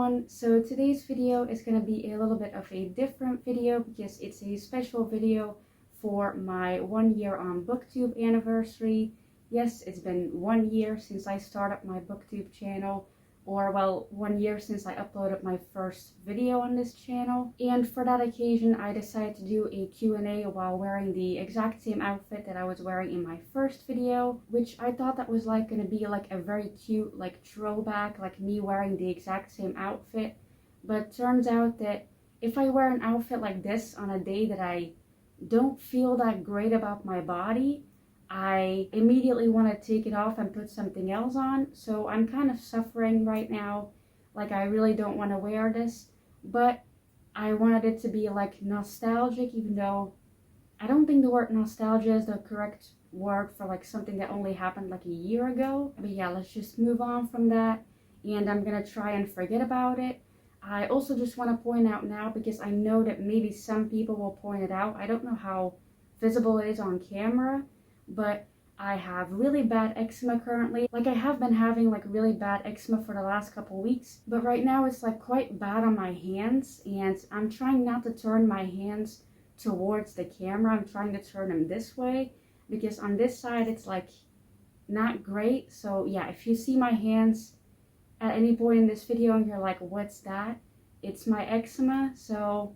everyone, so today's video is going to be a little bit of a different video because it's a special video for my 1 year on Booktube anniversary. Yes, it's been 1 year since I started my Booktube channel, or well, 1 year since I uploaded my first video on this channel. And for that occasion, I decided to do a Q&A while wearing the exact same outfit that I was wearing in my first video, which I thought that was like gonna be like a very cute like throwback, like me wearing the exact same outfit. But turns out that if I wear an outfit like this on a day that I don't feel that great about my body, I immediately want to take it off and put something else on. So I'm kind of suffering right now. Like, I really don't want to wear this, but I wanted it to be like nostalgic, even though I don't think the word nostalgia is the correct word for like something that only happened like a year ago. But yeah, let's just move on from that, and I'm gonna try and forget about it. I also just want to point out now, because I know that maybe some people will point it out. I don't know how visible it is on camera, but I have really bad eczema currently. Like, I have been having like really bad eczema for the last couple weeks, but right now it's like quite bad on my hands, and I'm trying not to turn my hands towards the camera. I'm trying to turn them this way, because on this side it's like not great. So yeah, if you see my hands at any point in this video and you're like, what's that? It's my eczema. So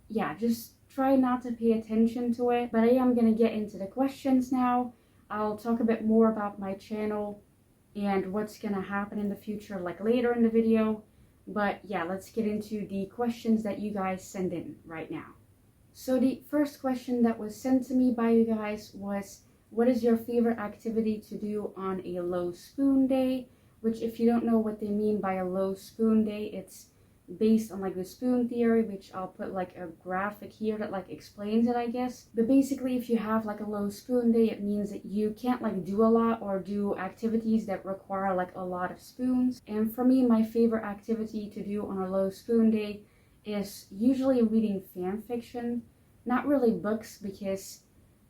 yeah, just try not to pay attention to it. But I am gonna get into the questions now. I'll talk a bit more about my channel and what's gonna happen in the future, like later in the video. But yeah, let's get into the questions that you guys send in right now. So the first question that was sent to me by you guys was, what is your favorite activity to do on a low spoon day? Which, if you don't know what they mean by a low spoon day, it's based on like the spoon theory, which I'll put like a graphic here that like explains it, I guess. But basically, if you have like a low spoon day, it means that you can't like do a lot or do activities that require like a lot of spoons. And for me, my favorite activity to do on a low spoon day is usually reading fan fiction. Not really books, because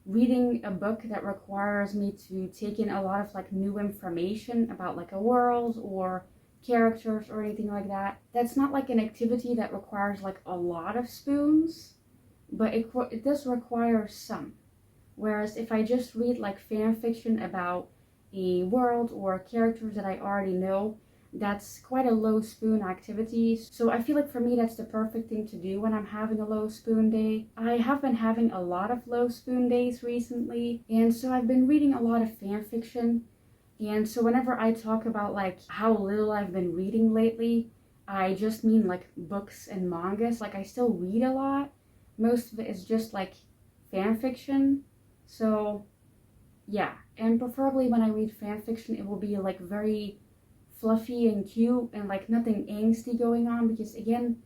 reading a book that requires me to take in a lot of like new information about like a world or characters or anything like that, that's not like an activity that requires like a lot of spoons, but it does require some. Whereas if I just read like fan fiction about a world or characters that I already know, that's quite a low spoon activity. So I feel like for me that's the perfect thing to do when I'm having a low spoon day. I have been having a lot of low spoon days recently, and so I've been reading a lot of fan fiction. And so whenever I talk about like how little I've been reading lately, I just mean like books and mangas. Like, I still read a lot. Most of it is just like fan fiction. So yeah, and preferably when I read fan fiction, it will be like very fluffy and cute and like nothing angsty going on, because again,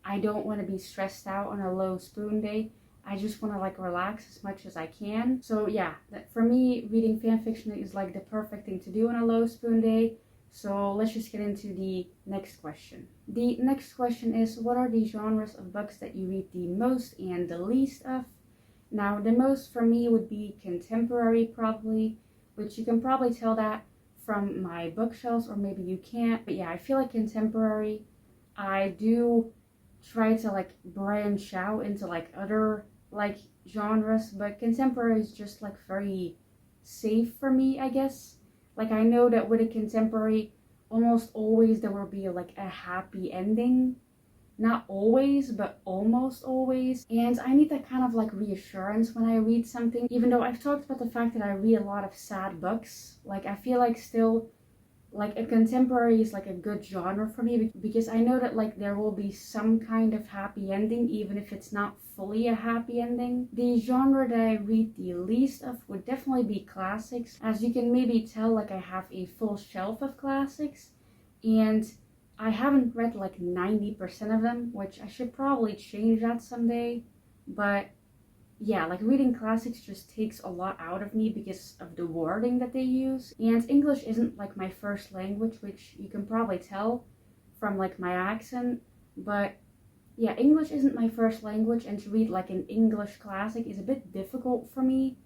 I don't want to be stressed out on a low spoon day. I just want to like relax as much as I can. So yeah, for me, reading fan fiction is like the perfect thing to do on a low spoon day. So let's just get into the next question. The next question is, what are the genres of books that you read the most and the least of? Now, the most for me would be contemporary, probably, which you can probably tell that from my bookshelves, or maybe you can't. But yeah, I feel like contemporary, I do try to like branch out into like other like genres, but contemporary is just like very safe for me, I guess. Like, I know that with a contemporary, almost always there will be like a happy ending. Not always, but almost always. And I need that kind of like reassurance when I read something. Even though I've talked about the fact that I read a lot of sad books, like I feel like still like a contemporary is like a good genre for me, because I know that like there will be some kind of happy ending, even if it's not fully a happy ending. The genre that I read the least of would definitely be classics. As you can maybe tell, like I have a full shelf of classics, and I haven't read like 90% of them, which I should probably change that someday. But yeah, like reading classics just takes a lot out of me because of the wording that they use. And English isn't like my first language, which you can probably tell from like my accent. But yeah, English isn't my first language, and to read like an English classic is a bit difficult for me.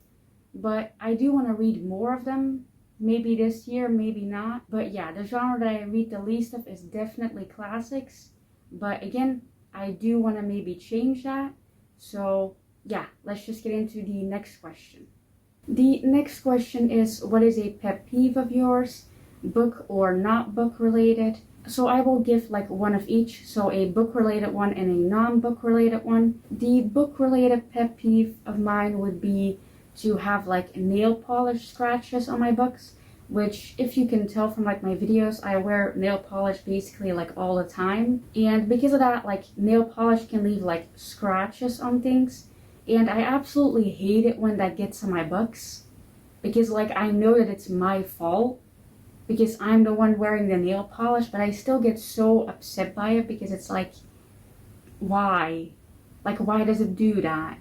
But I do want to read more of them. maybe this year, maybe not. But yeah, the genre that I read the least of is definitely classics. But again, I do want to maybe change that. So yeah, let's just get into the next question. The next question is, what is a pet peeve of yours? Book or not book related? So I will give like one of each, so a book related one and a non-book related one. The book related pet peeve of mine would be to have like nail polish scratches on my books, which if you can tell from like my videos, I wear nail polish basically like all the time. And because of that, like nail polish can leave like scratches on things. And I absolutely hate it when that gets on my books, because like I know that it's my fault because I'm the one wearing the nail polish, but I still get so upset by it because it's like, why? Like, why does it do that?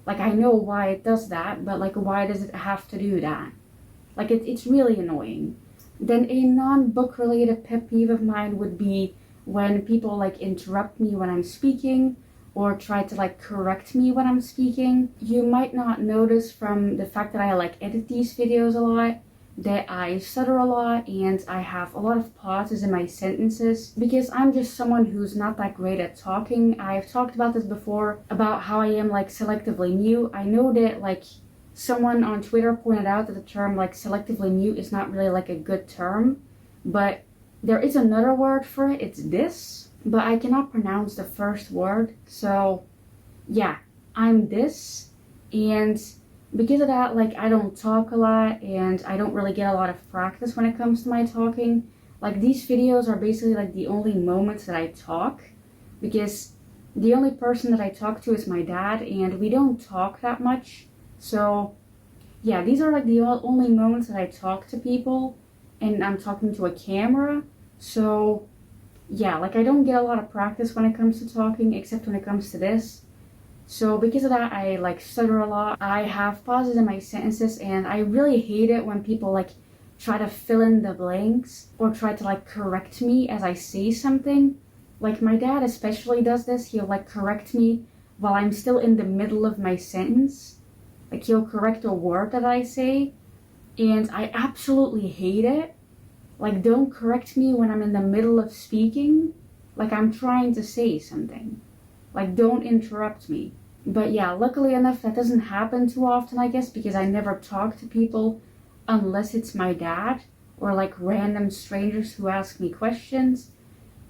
Like, I know why it does that, but like, why does it have to do that? Like, it's really annoying. Then a non-book related pet peeve of mine would be when people like interrupt me when I'm speaking or try to like correct me when I'm speaking. You might not notice from the fact that I like edit these videos a lot that I stutter a lot and I have a lot of pauses in my sentences because I'm just someone who's not that great at talking. I've talked about this before about how I am like selectively mute. I know that like someone on Twitter pointed out that the term like selectively mute is not really like a good term, but there is another word for it. It's this, but I cannot pronounce the first word. So yeah, I'm this, and because of that, like I don't talk a lot and I don't really get a lot of practice when it comes to my talking. Like these videos are basically like the only moments that I talk, because the only person that I talk to is my dad and we don't talk that much. So yeah, these are like the only moments that I talk to people and I'm talking to a camera. So yeah, like I don't get a lot of practice when it comes to talking, except when it comes to this. So because of that, I like stutter a lot. I have pauses in my sentences and I really hate it when people like try to fill in the blanks or try to like correct me as I say something. Like my dad especially does this. He'll like correct me while I'm still in the middle of my sentence. Like he'll correct a word that I say and I absolutely hate it. Like don't correct me when I'm in the middle of speaking. Like I'm trying to say something. Like don't interrupt me. But yeah, luckily enough, that doesn't happen too often, I guess, because I never talk to people unless it's my dad or like random strangers who ask me questions.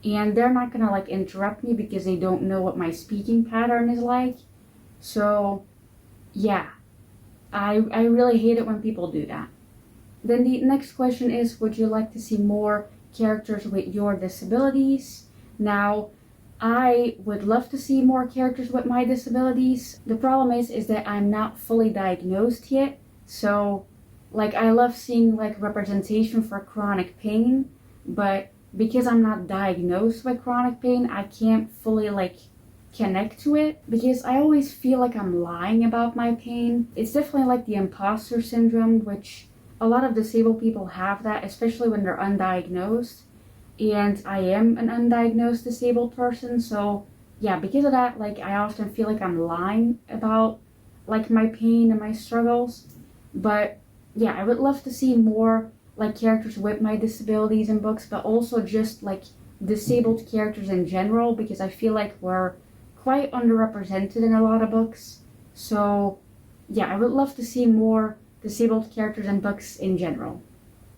And they're not gonna like interrupt me because they don't know what my speaking pattern is like. So yeah, I really hate it when people do that. Then the next question is, would you like to see more characters with your disabilities? Now, I would love to see more characters with my disabilities. The problem is that I'm not fully diagnosed yet. So, like, I love seeing, like, representation for chronic pain. But because I'm not diagnosed with chronic pain, I can't fully, like, connect to it. Because I always feel like I'm lying about my pain. It's definitely like the imposter syndrome, which a lot of disabled people have that, especially when they're undiagnosed. And I am an undiagnosed disabled person, so yeah, because of that, like I often feel like I'm lying about like my pain and my struggles. But yeah, I would love to see more like characters with my disabilities in books, but also just like disabled characters in general, because I feel like we're quite underrepresented in a lot of books. So yeah, I would love to see more disabled characters in books in general.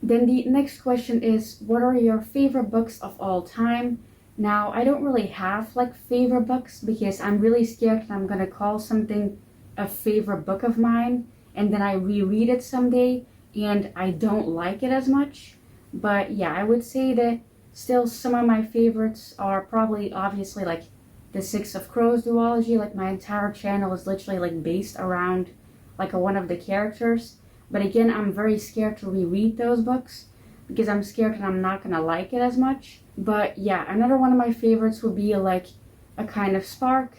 Then the next question is, what are your favorite books of all time? Now, I don't really have like favorite books because I'm really scared that I'm gonna call something a favorite book of mine and then I reread it someday and I don't like it as much. But yeah, I would say that still some of my favorites are probably obviously like the Six of Crows duology. Like my entire channel is literally like based around like one of the characters. But again, I'm very scared to reread those books because I'm scared that I'm not gonna like it as much. But yeah, another one of my favorites would be like A Kind of Spark.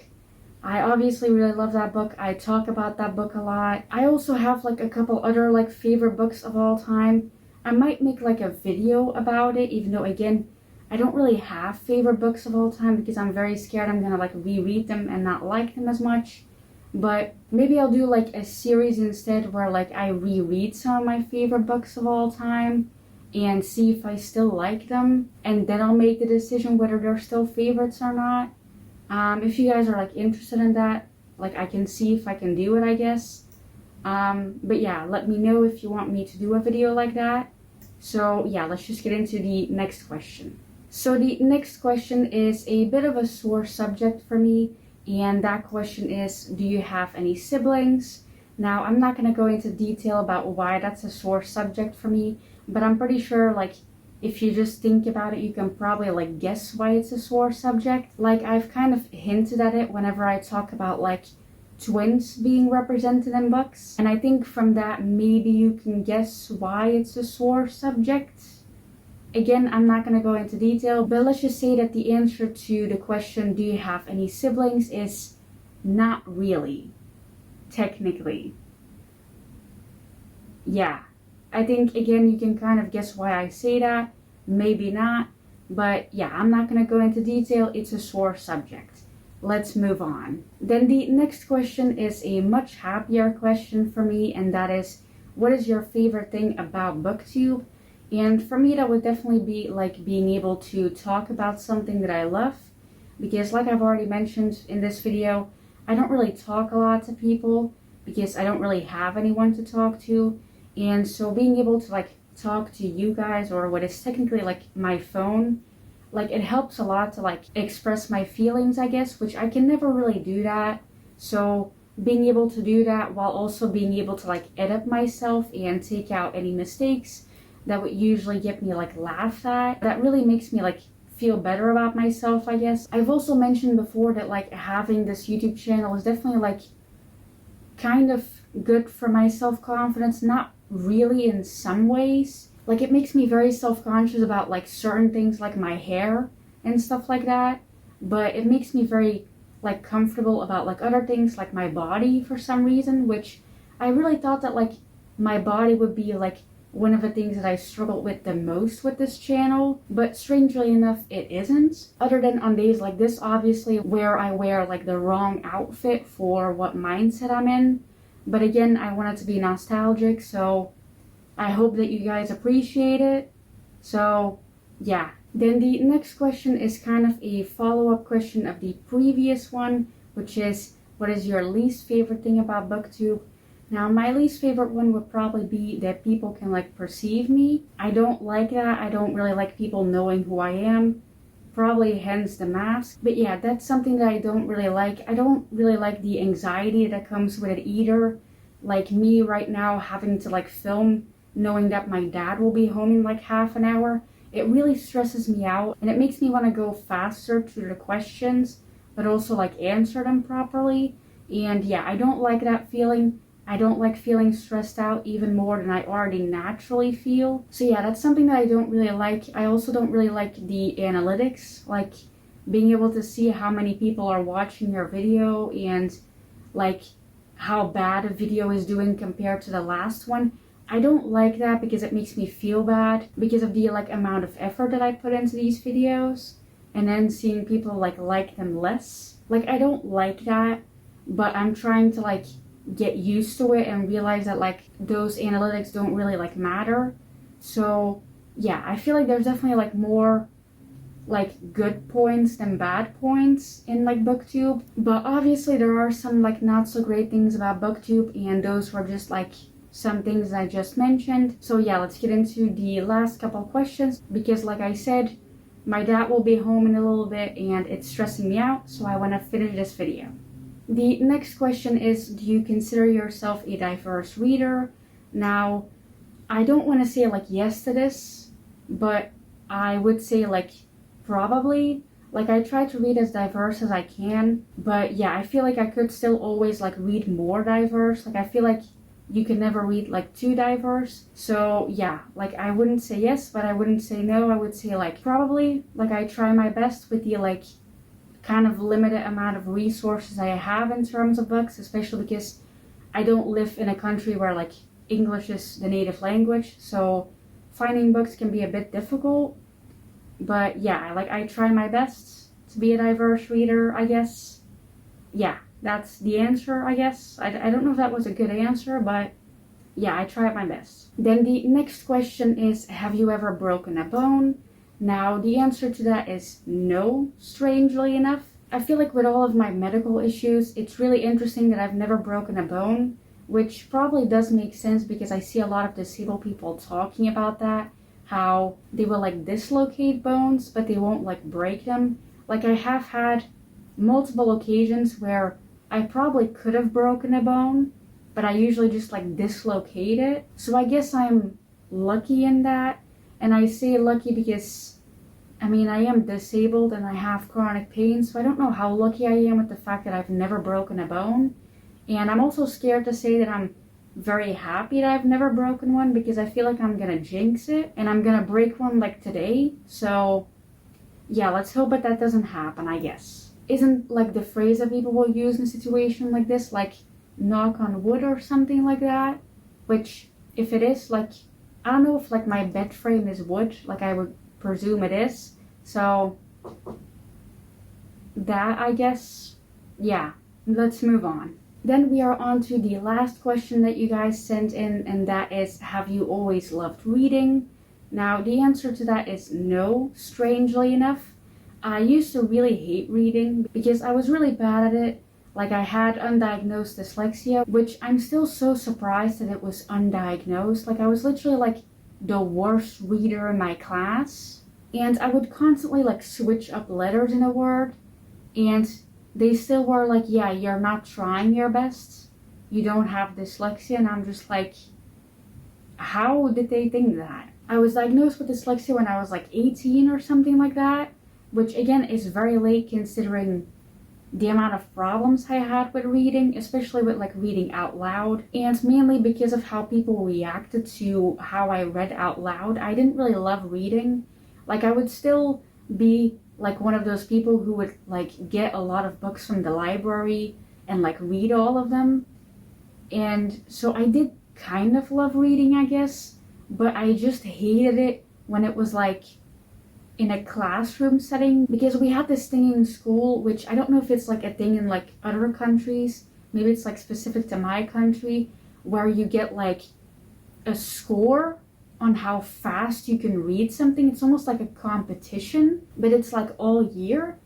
I obviously really love that book. I talk about that book a lot. I also have like a couple other like favorite books of all time. I might make like a video about it, even though again, I don't really have favorite books of all time because I'm very scared I'm gonna like reread them and not like them as much. but maybe I'll do like a series instead where like I reread some of my favorite books of all time and see if I still like them, and then I'll make the decision whether they're still favorites or not. If you guys are like interested in that, like I can see if I can do it, I guess. But yeah, let me know if you want me to do a video like that. So yeah, let's just get into the next question. So the next question is a bit of a sore subject for me, and that question is, do you have any siblings? Now, I'm not going to go into detail about why that's a sore subject for me, but I'm pretty sure like if you just think about it, you can probably like guess why it's a sore subject. Like I've kind of hinted at it whenever I talk about like twins being represented in books, and I think from that maybe you can guess why it's a sore subject. Again, I'm not going to go into detail, but let's just say that the answer to the question, do you have any siblings, is not really, technically. Yeah, I think, again, you can kind of guess why I say that, maybe not, but yeah, I'm not going to go into detail. It's a sore subject. Let's move on. Then the next question is a much happier question for me, and that is, what is your favorite thing about Booktube? And for me, that would definitely be like being able to talk about something that I love, because like I've already mentioned in this video, I don't really talk a lot to people because I don't really have anyone to talk to. And so being able to like talk to you guys, or what is technically like my phone, like it helps a lot to like express my feelings, I guess, which I can never really do that. So being able to do that while also being able to like edit myself and take out any mistakes that would usually get me like laughed at, that really makes me like feel better about myself, I guess. I've also mentioned before that like having this YouTube channel is definitely like kind of good for my self-confidence, not really in some ways. Like it makes me very self-conscious about like certain things like my hair and stuff like that, but it makes me very like comfortable about like other things like my body for some reason, which I really thought that like my body would be like one of the things that I struggled with the most with this channel, but strangely enough it isn't, other than on days like this, obviously, where I wear like the wrong outfit for what mindset I'm in. But again, I want it to be nostalgic, so I hope that you guys appreciate it. So yeah, then the next question is kind of a follow-up question of the previous one, which is, what is your least favorite thing about Booktube? Now, my least favorite one would probably be that people can like perceive me. I don't like that. I don't really like people knowing who I am. Probably hence the mask. But yeah, that's something that I don't really like. I don't really like the anxiety that comes with it either. Like me right now having to like film knowing that my dad will be home in like half an hour. It really stresses me out, and it makes me want to go faster through the questions, but also like answer them properly. And yeah, I don't like that feeling. I don't like feeling stressed out even more than I already naturally feel. So yeah, that's something that I don't really like. I also don't really like the analytics, like being able to see how many people are watching your video and like how bad a video is doing compared to the last one. I don't like that because it makes me feel bad because of the like amount of effort that I put into these videos, and then seeing people like them less. Like I don't like that, but I'm trying to like get used to it and realize that like those analytics don't really like matter. So yeah, I feel like there's definitely like more like good points than bad points in like Booktube, but obviously there are some like not so great things about Booktube, and those were just like some things I just mentioned. So yeah, let's get into the last couple questions, because like I said, my dad will be home in a little bit and it's stressing me out, so I want to finish this video. The next question is, do you consider yourself a diverse reader? Now, I don't want to say like yes to this, but I would say like probably. Like I try to read as diverse as I can, but yeah, I feel like I could still always like read more diverse. Like I feel like you can never read like too diverse. So yeah, like I wouldn't say yes, but I wouldn't say no. I would say like probably. Like I try my best with the like kind of limited amount of resources I have in terms of books, especially because I don't live in a country where like English is the native language, so finding books can be a bit difficult. But yeah, like I try my best to be a diverse reader, I guess. Yeah, that's the answer, I guess. I don't know if that was a good answer, but yeah, I tried my best. Then the next question is, have you ever broken a bone? Now, the answer to that is no, strangely enough. I feel like with all of my medical issues, it's really interesting that I've never broken a bone, which probably does make sense because I see a lot of disabled people talking about that, how they will like dislocate bones, but they won't like break them. Like I have had multiple occasions where I probably could have broken a bone, but I usually just like dislocate it. So I guess I'm lucky in that. And I say lucky because, I mean, I am disabled and I have chronic pain, so I don't know how lucky I am with the fact that I've never broken a bone. And I'm also scared to say that I'm very happy that I've never broken one because I feel like I'm gonna jinx it and I'm gonna break one like today. So yeah, let's hope that doesn't happen, I guess. Isn't like the phrase that people will use in a situation like this, like knock on wood or something like that? Which, if it is, like, I don't know if like my bed frame is wood, like I would presume it is. So that, I guess, yeah, let's move on. Then we are on to the last question that you guys sent in, and that is, have you always loved reading? Now, the answer to that is no, strangely enough. I used to really hate reading because I was really bad at it. Like I had undiagnosed dyslexia, which I'm still so surprised that it was undiagnosed. Like I was literally like the worst reader in my class. And I would constantly like switch up letters in a word. And they still were like, yeah, you're not trying your best. You don't have dyslexia. And I'm just like, how did they think that? I was diagnosed with dyslexia when I was like 18 or something like that, which again is very late considering the amount of problems I had with reading, especially with like reading out loud, and mainly because of how people reacted to how I read out loud. I didn't really love reading. Like I would still be like one of those people who would like get a lot of books from the library and like read all of them. And so I did kind of love reading, I guess, but I just hated it when it was like in a classroom setting, because we had this thing in school, which I don't know if it's like a thing in like other countries, maybe it's like specific to my country, where you get like a score on how fast you can read something. It's almost like a competition, but it's like all year,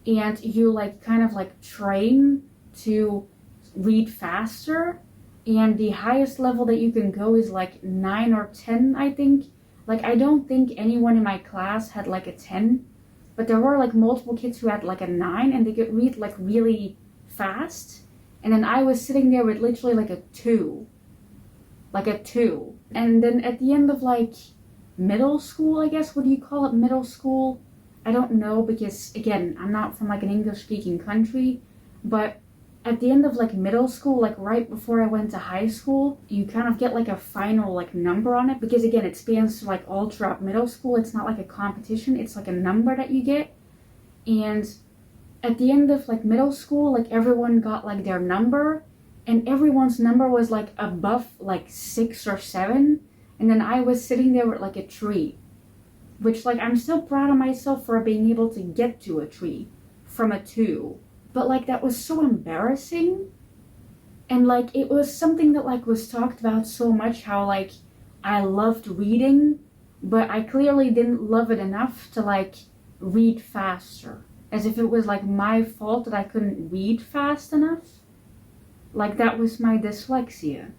and you like kind of like train to read faster, and the highest level that you can go is like 9 or 10, I think. Like I don't think anyone in my class had like a 10, but there were like multiple kids who had like a 9 and they could read like really fast, and then I was sitting there with literally like a 2. And then at the end of like middle school, I guess, what do you call it, middle school? I don't know, because again, I'm not from like an English speaking country, but at the end of like middle school, like right before I went to high school, you kind of get like a final like number on it, because again, it spans like all throughout middle school. It's not like a competition, it's like a number that you get. And at the end of like middle school, like everyone got like their number, and everyone's number was like above like 6 or 7, and then I was sitting there with like a 3, which like I'm still proud of myself for being able to get to a 3 from a 2. But like that was so embarrassing, and like it was something that like was talked about so much, how like I loved reading, but I clearly didn't love it enough to like read faster, as if it was like my fault that I couldn't read fast enough. Like that was my dyslexia.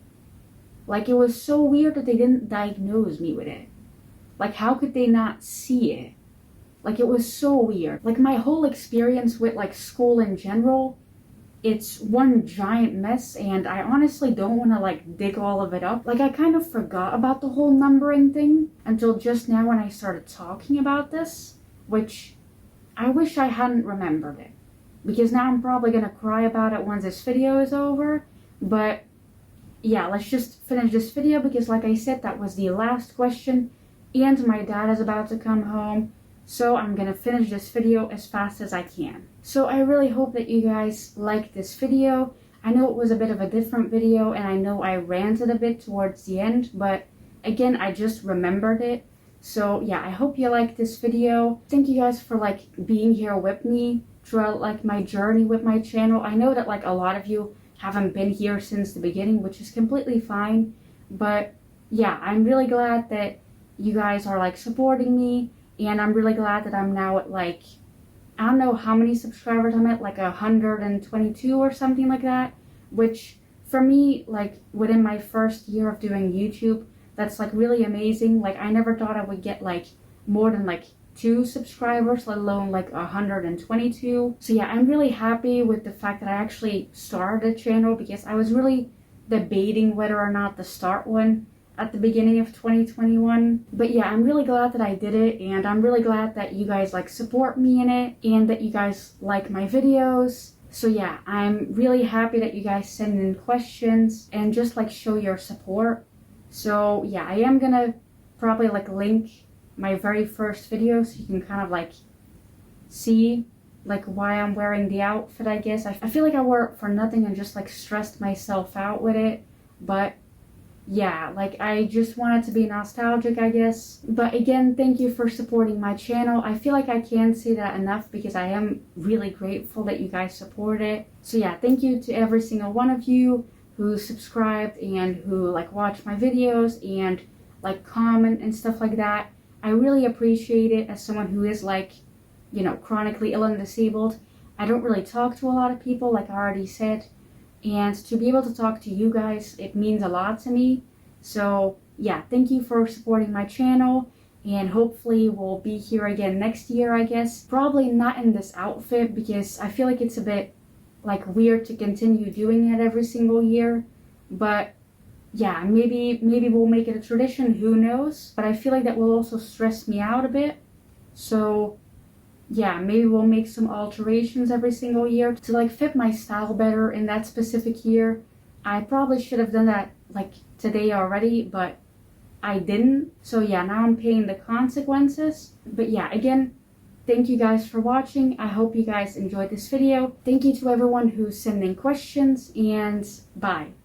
Like it was so weird that they didn't diagnose me with it. Like how could they not see it? Like it was so weird. Like my whole experience with like school in general, it's one giant mess, and I honestly don't want to like dig all of it up. Like I kind of forgot about the whole numbering thing until just now when I started talking about this, which I wish I hadn't remembered it, because now I'm probably gonna cry about it once this video is over. But yeah, let's just finish this video, because like I said, that was the last question, and my dad is about to come home. So I'm gonna finish this video as fast as I can. So I really hope that you guys liked this video. I know it was a bit of a different video, and I know I ranted a bit towards the end, but again, I just remembered it. So yeah, I hope you liked this video. Thank you guys for like being here with me throughout like my journey with my channel. I know that like a lot of you haven't been here since the beginning, which is completely fine, but yeah, I'm really glad that you guys are like supporting me, and I'm really glad that I'm now at like, I don't know how many subscribers I'm at, like 122 or something like that, which for me, like within my first year of doing YouTube, that's like really amazing. Like I never thought I would get like more than like 2 subscribers, let alone like 122. So yeah, I'm really happy with the fact that I actually started a channel, because I was really debating whether or not to start one at the beginning of 2021. But yeah, I'm really glad that I did it, and I'm really glad that you guys like support me in it and that you guys like my videos. So yeah, I'm really happy that you guys send in questions and just like show your support. So yeah, I am gonna probably like link my very first video so you can kind of like see like why I'm wearing the outfit, I guess. I feel like I wore it for nothing and just like stressed myself out with it, but yeah, like I just wanted to be nostalgic, I guess. But again, thank you for supporting my channel. I feel like I can't say that enough, because I am really grateful that you guys support it. So yeah, thank you to every single one of you who subscribed and who like watch my videos and like comment and stuff like that. I really appreciate it. As someone who is like, you know, chronically ill and disabled, I don't really talk to a lot of people, like I already said. And to be able to talk to you guys, it means a lot to me. So yeah, thank you for supporting my channel, and hopefully we'll be here again next year, I guess. Probably not in this outfit, because I feel like it's a bit like weird to continue doing it every single year. But yeah, maybe we'll make it a tradition, who knows? But I feel like that will also stress me out a bit. So yeah, maybe we'll make some alterations every single year to like fit my style better in that specific year. I probably should have done that like today already, but I didn't. So yeah, now I'm paying the consequences. But yeah, again, thank you guys for watching. I hope you guys enjoyed this video. Thank you to everyone who's sending questions, and bye.